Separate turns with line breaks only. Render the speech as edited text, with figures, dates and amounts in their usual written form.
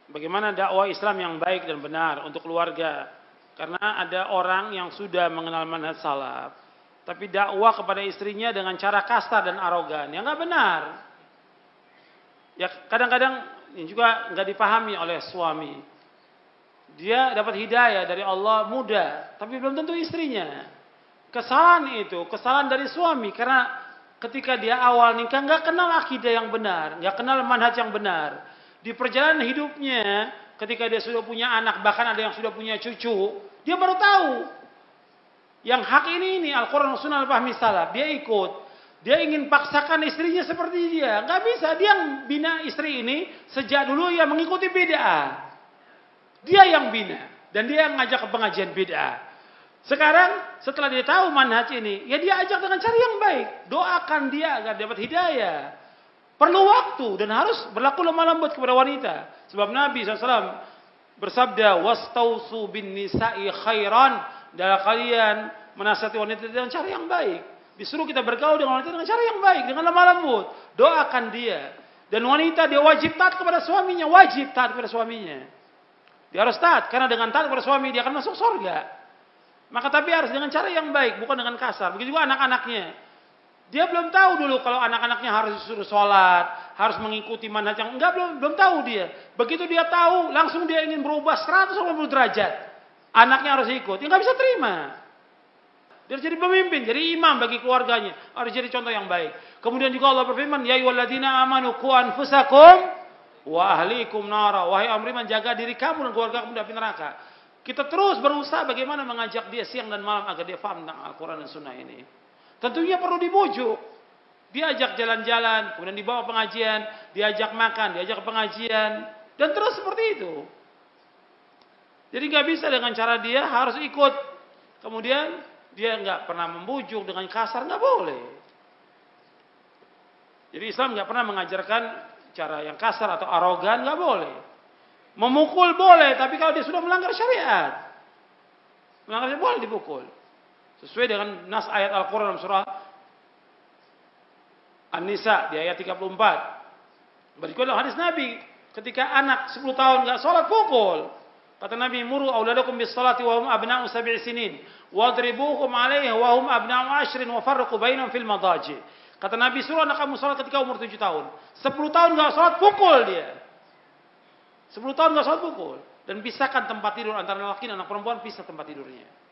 Bagaimana dakwah Islam yang baik dan benar untuk keluarga? Karena ada orang yang sudah mengenal manhaj salaf, tapi dakwah kepada istrinya dengan cara kasar dan arogan, yang nggak benar. Ya kadang-kadang ini juga nggak dipahami oleh suami. Dia dapat hidayah dari Allah muda, tapi belum tentu istrinya. Kesalahan itu, kesalahan dari suami, karena ketika dia awal nikah nggak kenal akidah yang benar, nggak kenal manhaj yang benar. Di perjalanan hidupnya, ketika dia sudah punya anak, bahkan ada yang sudah punya cucu, dia baru tahu. Yang hak ini Al-Quran Sunnah Al-Fahmi Salaf, dia ikut. Dia ingin paksakan istrinya seperti dia. Nggak bisa, dia yang bina istri ini, sejak dulu ia mengikuti bid'ah. Dia yang bina, dan dia yang ngajak ke pengajian bid'ah. Sekarang, setelah dia tahu manhaj ini, ya dia ajak dengan cara yang baik. Doakan dia agar dapat hidayah. Perlu waktu dan harus berlaku lemah lembut kepada wanita. Sebab Nabi SAW bersabda, "Wastausu bin nisa'i khairan." Dalam kalian menasihati wanita dengan cara yang baik. Disuruh kita bergaul dengan wanita dengan cara yang baik, dengan lemah lembut. Doakan dia. Dan wanita dia wajib taat kepada suaminya, wajib taat kepada suaminya. Dia harus taat, karena dengan taat kepada suami dia akan masuk surga. Maka tapi harus dengan cara yang baik, bukan dengan kasar. Begitu juga anak-anaknya. Dia belum tahu dulu kalau anak-anaknya harus disuruh sholat, harus mengikuti manhaj yang enggak, belum tahu dia. Begitu dia tahu, langsung dia ingin berubah 180 derajat. Anaknya harus ikut, dia nggak bisa terima. Dia harus jadi pemimpin, jadi imam bagi keluarganya, harus jadi contoh yang baik. Kemudian juga Allah berfirman, "Ya ayyuhalladzina amanu qu anfusakum wa ahlikum nara." Wahai orang beriman, jaga diri kamu dan keluarga kamu dari api neraka. Kita terus berusaha bagaimana mengajak dia siang dan malam agar dia paham tentang Al-Quran dan Sunnah ini. Tentunya perlu dibujuk. Diajak jalan-jalan, kemudian dibawa pengajian, diajak makan, diajak pengajian, dan terus seperti itu. Jadi nggak bisa dengan cara dia harus ikut. Kemudian dia nggak pernah membujuk dengan kasar, nggak boleh. Jadi Islam nggak pernah mengajarkan cara yang kasar atau arogan, nggak boleh. Memukul boleh, tapi kalau dia sudah melanggar syariat, melanggar syariat boleh dipukul. Sesuai dengan nas ayat Al-Quran dalam surah An-Nisa di ayat 34. Berikut adalah hadis Nabi. Ketika anak 10 tahun nggak sholat, pukul. Kata Nabi, "Muru auladakum bis salati wa hum abna'u 7 sinin. Wadribuhum 'alaiha wa hum abna'u 10 wa farriqu bainahum fil madaji." Kata Nabi, suruh anak kamu sholat ketika umur 7 tahun. 10 tahun nggak sholat, pukul dia. 10 tahun nggak sholat, pukul. Dan pisahkan tempat tidur antara laki dan anak perempuan, pisah tempat tidurnya.